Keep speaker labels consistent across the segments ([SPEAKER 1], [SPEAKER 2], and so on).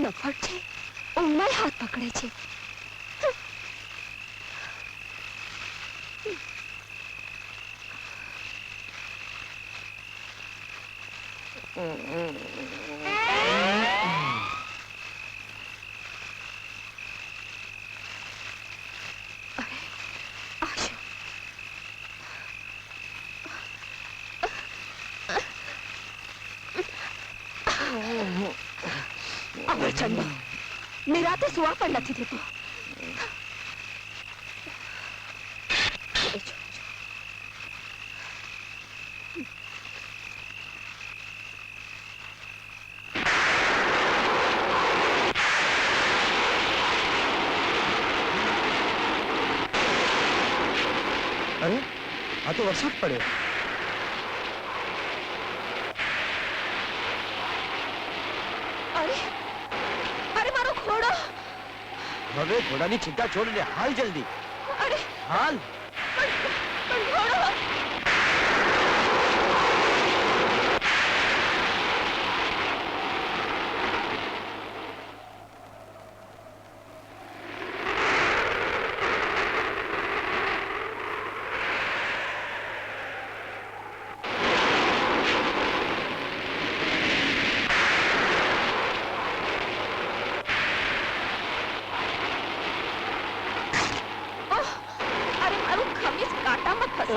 [SPEAKER 1] નફટ છે, ઊંઘમાં હાથ પકડે છે. અવળચંડો નિરાતે સુવા પણ નથી દેતો.
[SPEAKER 2] અરે આ તો વરસાદ પડ્યો.
[SPEAKER 1] અરે અરે મારો ઘોડો.
[SPEAKER 2] હવે ઘોડાની ચિંતા છોડ દે, હાલ જલ્દી.
[SPEAKER 1] અરે
[SPEAKER 2] હાલ.
[SPEAKER 1] પણ ઘોડો.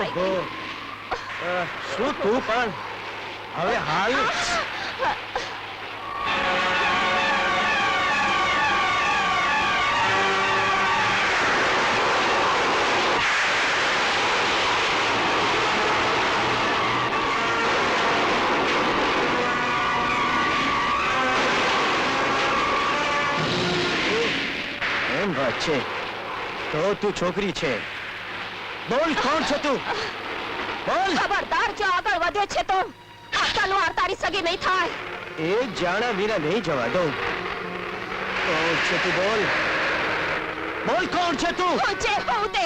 [SPEAKER 2] ઓહો, શું તું પણ હવે હાલ. એમ વાત છે તો તું છોકરી છે. બોલ, કોણ છે તું? બોલ.
[SPEAKER 1] ખબરદાર, જો આગળ વધે છે તો આ તલવાર તારી સગી નહીં થાય.
[SPEAKER 2] એ જાણા વિના નહીં જવા દઉં. કોણ છે તું? બોલ બોલ, કોણ છે તું?
[SPEAKER 1] હું જે હોઉં તે.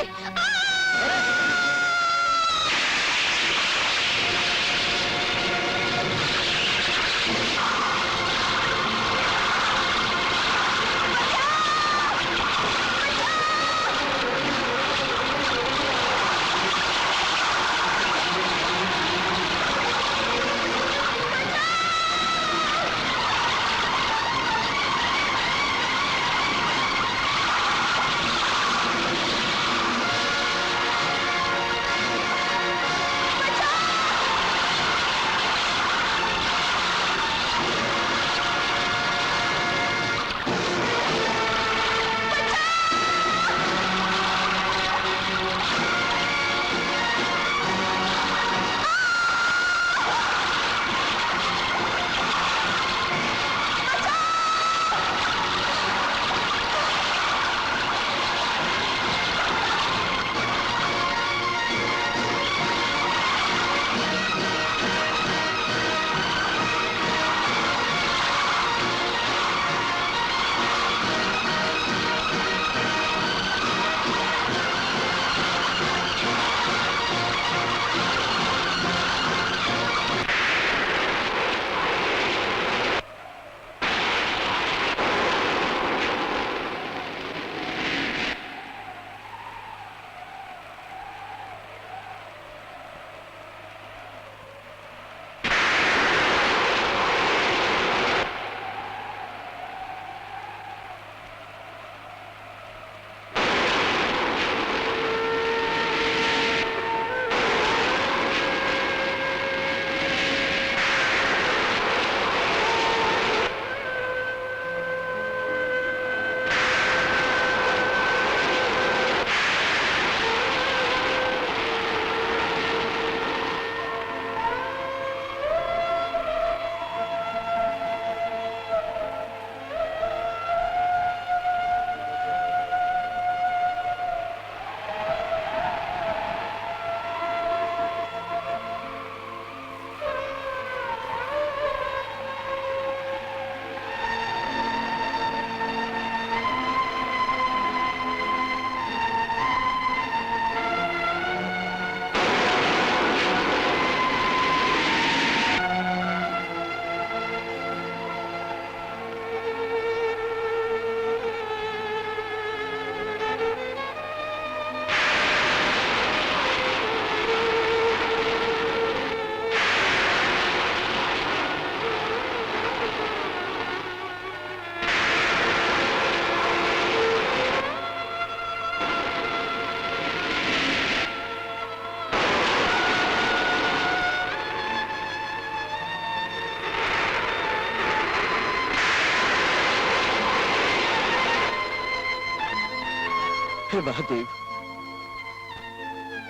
[SPEAKER 2] હે મહાદેવ,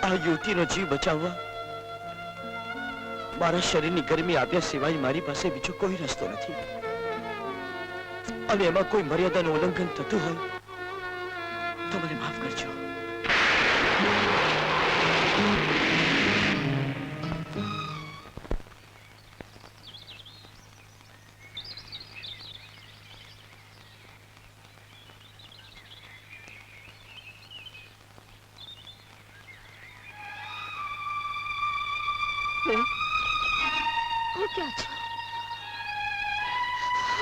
[SPEAKER 2] આ યુવતીનો જીવ બચાવવા મારા શરીરની ગરમી આપ્યા સિવાય મારી પાસે બીજો કોઈ રસ્તો નથી. અને એમાં કોઈ મર્યાદાનું ઉલ્લંઘન થતું હોય તો મને માફ કરજો.
[SPEAKER 1] હું ક્યાં છું?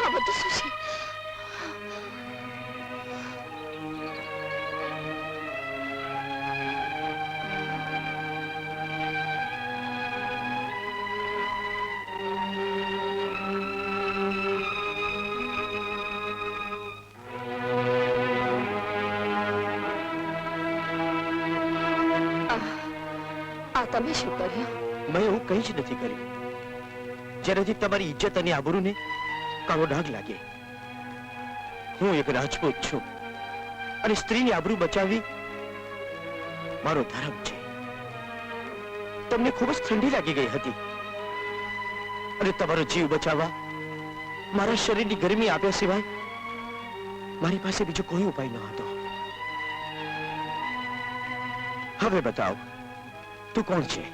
[SPEAKER 1] આ બધું શું છે? આ તમે શું કર્યું?
[SPEAKER 2] મેં એવું કંઈ જ નથી કર્યું જેનાથી તમારી ઇજ્જત અને આબરૂને કાળો ડાઘ લાગે. હું એક રાજપૂત છું અને સ્ત્રીની આબરૂ બચાવવી મારો ધર્મ છે. તમને ખૂબ જ ઠંડી લાગી ગઈ હતી અને તમારો જીવ બચાવવા મારા શરીરની ગરમી આપ્યા સિવાય મારી પાસે બીજો કોઈ ઉપાય ન હતો. હવે બતાવ, તું કોણ છે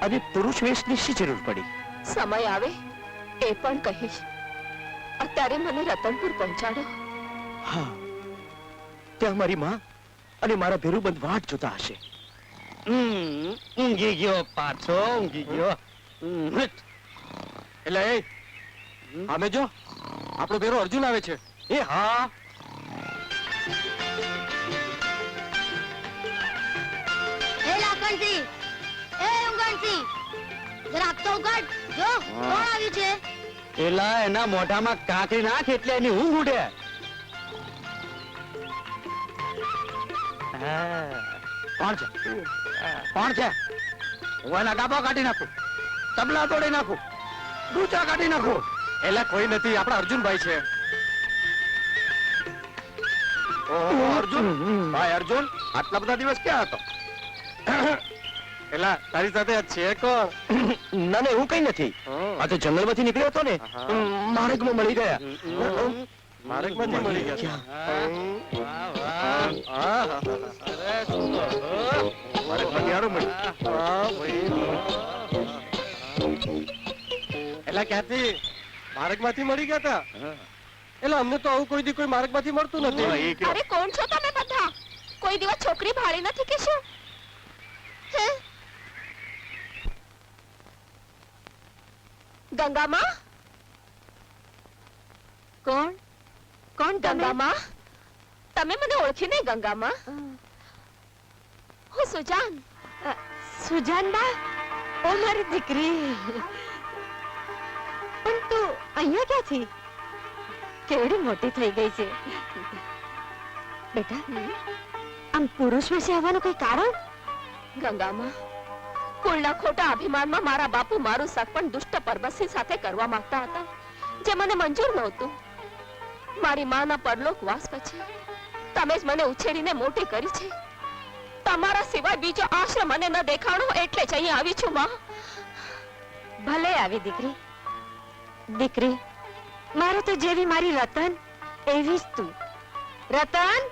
[SPEAKER 2] અને પુરુષ વેશની શી જરૂર પડી?
[SPEAKER 1] સમય આવે એ પણ કહીશ. અત્યારે મને રતનપુર પહોંચાડો.
[SPEAKER 2] હા, ત્યાં મારી માં અને મારા ભેરુબંધ વાટ જોતા હશે.
[SPEAKER 3] ઊંઘી ગયો પાછો, ઊંઘી ગયો.
[SPEAKER 2] એટલે એ આમે જો, આપણો ભેરો અર્જુન આવે છે.
[SPEAKER 3] એ હા,
[SPEAKER 4] એ લાખણસિંહ, એ ઉંગણસિંહ, જરા આપ તો ઉઘાડ. જો કોણ આવ્યું છે?
[SPEAKER 3] એલા એના મોઢામાં કાંકરી નાખ એટલે એની ઊંઘ ઉડે. કોણ છે? કોણ છે? હું એના ગાભા કાઢી નાખું, તબલા તોડી નાખું, ડૂચા કાઢી નાખું.
[SPEAKER 2] એલા કોઈ નથી, આપણા અર્જુનભાઈ છે.
[SPEAKER 3] ઓહો, અર્જુન ભાઈ અર્જુન, આટલા બધા દિવસ ક્યાં હતો?
[SPEAKER 2] એલા તારી સાથે છે કોણ? ના ના, એવું કઈ નથી. આ તો જંગલમાંથી નીકળ્યો હતો ને, માર્ગમાં મળી ગયા.
[SPEAKER 3] માર્ગમાંથી મળી ગયા. વાહ વાહ, માર્ગમાંથી હારું મળ્યું.
[SPEAKER 2] એલા ક્યાંથી? માર્ગમાંથી મળી ગયા હતા. એટલે અમને તો આવું કોઈ દી કોઈ માર્ગમાંથી મળતું નથી.
[SPEAKER 1] અરે કોણ છો તમે બધા? કોઈ દિવસ છોકરી ભાળી નથી કે શું? હે? ગંગામાં?
[SPEAKER 4] કોણ? કોણ તમે?
[SPEAKER 1] ગંગામાં? તમે મને ઓળખી નહીં ગંગામાં? હું સુજાન.
[SPEAKER 4] સુજાનબા, ઓ મારી દીકરી. પણ તું અહીંયા ક્યાંથી? કેવડી મોટી થઈ ગઈ છે બેટા. આમ પુરુષ વેશે આવવાનું કોઈ કારણ?
[SPEAKER 1] ગંગામાં, કુળના ખોટા અભિમાનમાં મારા બાપુ મારું સગપણ દુષ્ટ પરબતસિંહ સાથે કરવા માંગતા હતા, જે મને મંજૂર નહોતું. મારી માના પરલોકવાસ પછી તમે જ મને ઉછેરીને મોટી કરી છે. તમારા સિવાય બીજો આશ્રમ મને ન દેખાણો એટલે જ અહીં આવી છું માં.
[SPEAKER 4] ભલે આવી દીકરી. દીકરી, મારે તો જેવી મારી રતન એવી જ તું. રતન,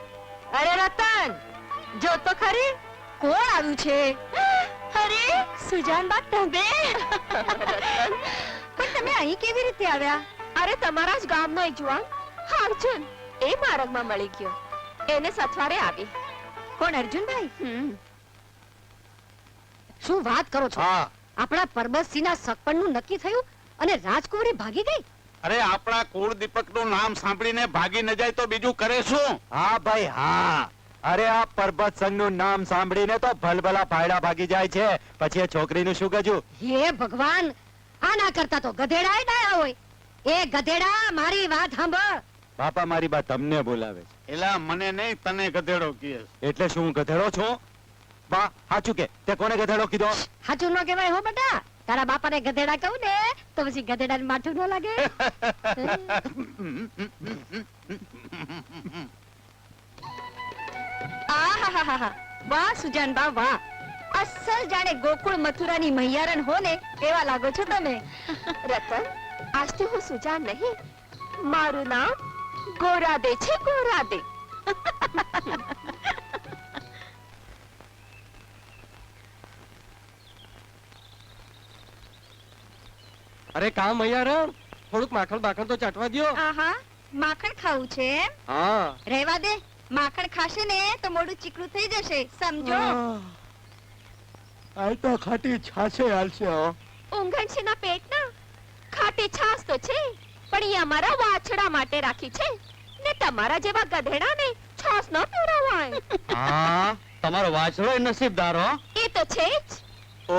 [SPEAKER 4] અરે રતન, જો તો ખરી કોણ આવ્યું છે? અરે સુજાનબા, તમે? પણ તમે અહીં કેવી રીતે આવ્યા?
[SPEAKER 1] અરે તમારા જ ગામનો એક જુવાન અર્જુન એ માર્ગમાં મળી ગયો, એને સથવારે આવી.
[SPEAKER 4] કોણ અર્જુનભાઈ? શું વાત કરો છો?
[SPEAKER 3] હા,
[SPEAKER 4] આપણા પરબતસિંહના સગપણનું નક્કી થયું અને રાજકુંવરી ભાગી ગઈ.
[SPEAKER 3] અરે આપણા કુળ દીપકનું નામ સાંભળીને ભાગી ન જાય તો બીજું કરે શું? હા ભાઈ હા. અરે આ પરબત સંઘનું નામ સાંભળીને તો ભલભલા ભાયડા ભાગી જાય છે. પછી એ છોકરીનું શું ગજું?
[SPEAKER 4] હે ભગવાન, આ ના કરતા તો ગધેડાય ડાયા હોય. એ ગધેડા, મારી વાત સાંભળ.
[SPEAKER 3] બાપા મારી બા તમને બોલાવે છે. એલા મને નહીં, તને ગધેડો કહે. એટલે શું હું ગધેડો છું? બા સાચું કે તે કોને ગધેડો કીધો?
[SPEAKER 4] હાચું ન કહેવાય હો બેટા. તારા બાપાને ગધેડા કહું ને તો પછી ગધેડાને માથું ન લાગે. આહાહા. વાહ સુજાનબા વાહ, અસલ જાણે ગોકુળ મથુરાની મૈયારન હો ને એવા લાગો છો તમે.
[SPEAKER 1] રતન, આજથી હું સુજાન નહીં, મારું નામ ગોરાદે છે, ગોરાદે.
[SPEAKER 5] અરે કામ મૈયારામ, થોડુંક માખણ બાખણ તો ચાટવા દ્યો.
[SPEAKER 4] આહા, માખણ ખાવું છે એમ?
[SPEAKER 5] હા.
[SPEAKER 4] રહેવા દે, માખણ ખાશે ને તો મોઢું ચીકણું થઈ જશે, સમજો.
[SPEAKER 5] આ તો ખાટી છાશે હાલશે હો.
[SPEAKER 1] ઊંઘણછીના પેટના ખાટી છાસ તો છે, પણ એ અમારા વાછડા માટે રાખી છે ને તમારા જેવા ગધેડાને છાસ ન પીવડાવાય.
[SPEAKER 3] હા, તમારો વાછડો નસીબદાર હો.
[SPEAKER 1] એ તો છે જ.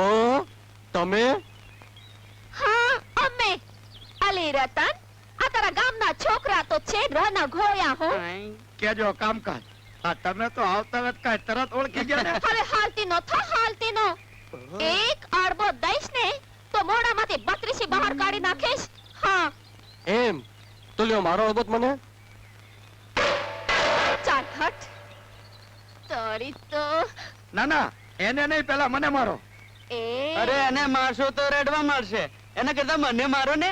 [SPEAKER 5] ઓ તમે
[SPEAKER 1] હા, અમે. અલી રતન, આ તારા ગામના છોકરા તો છે રન ઘોયા હો.
[SPEAKER 3] કેજો કામકાજ. આ તમે તો આવતા વેત કાંઈ તરત ઓળખી ગયા ને.
[SPEAKER 1] હવે હાલતી નો થા, હાલતી નો. એક અડબો દઈશ ને તો મોઢામાંથી બત્રીસી બહાર કાઢી નાખીશ. હા,
[SPEAKER 5] એમ તો લ્યો મારો અબોત મને.
[SPEAKER 1] ચાલ હટ. તારી તો
[SPEAKER 3] ના ના, એને નહીં, પેલા મને મારો.
[SPEAKER 1] એ
[SPEAKER 6] અરે એને મારશો તો રેડવા મારશે, એના કરતા મને મારો ને.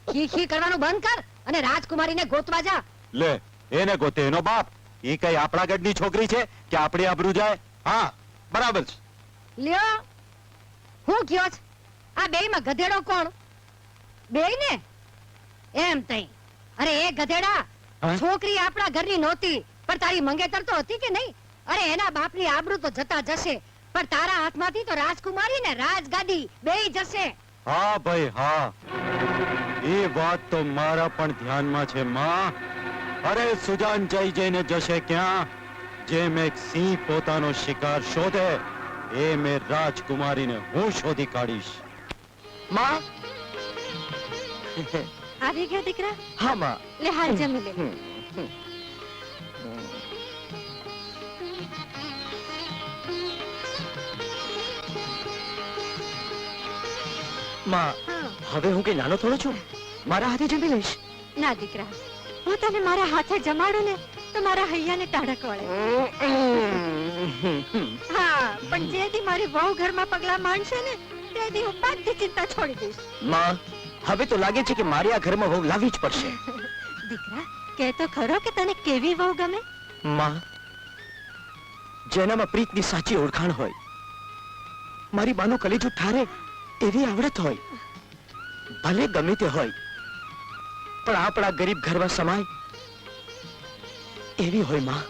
[SPEAKER 4] ખી ખી કરવાનું બંધ કર અને રાજકુમારીને ગોતવા જા.
[SPEAKER 3] લે, એને ગોતે એનો બાપ. ઈ કઈ આપણા ગઢની છોકરી છે કે આપણી આબરૂ જાય? હા, બરાબર છે.
[SPEAKER 4] લ્યો, હું કયો છે? આ બેયમાં ગધેડો કોણ? બેય ને? એમ તઈ. અરે એ ગધેડા,
[SPEAKER 3] હા?
[SPEAKER 4] છોકરી આપણા ઘરની નહોતી, પણ તારી મંગેતર તો હતી કે નહીં? અરે એના બાપની આબરૂ તો જતા જશે, પણ તારા હાથમાંથી તો રાજકુમારી ને રાજગાદી બેય જશે.
[SPEAKER 3] હા ભાઈ હા, એ વાત તો મારા પણ ધ્યાનમાં છે માં. અરે સુજાન જઈ જઈને જશે ક્યાં? જેમ એક સિંહ પોતાનો શિકાર શોધે, એ મેં રાજકુમારીને હું શોધી કાઢીશ.
[SPEAKER 2] માં.
[SPEAKER 4] આવી ગયા દીકરા?
[SPEAKER 2] હા માં.
[SPEAKER 4] લે હાલ જમી લે.
[SPEAKER 2] માં,
[SPEAKER 4] હા.
[SPEAKER 2] હવે હું કઈ નાનો થોડો છું, મારા હાથે જમી લઈશ.
[SPEAKER 4] ના દીકરા, હું તને મારા હાથે જમાડું ને તો મારા હૈયાને ટાઢક વળે. હા, પણ જે દી મારી વહુ ઘરમાં પગલા માંડશે ને તે દી હું બધી ચિંતા છોડી દઈશ.
[SPEAKER 2] માં, હવે તો લાગે છે કે મારે આ ઘરમાં વહુ લાવવી જ પડશે.
[SPEAKER 4] દીકરા, કે તો ખરો કે તને કેવી વહુ ગમે?
[SPEAKER 2] માં, જેનામાં પ્રીતની સાચી ઓળખાણ હોય, મારી બાનું કલેજું ઠારે એવી આવડત હોય, ભલે ગમે તે હોય, પણ આપણા ગરીબ ઘરમાં સમાય એવી હોય માં.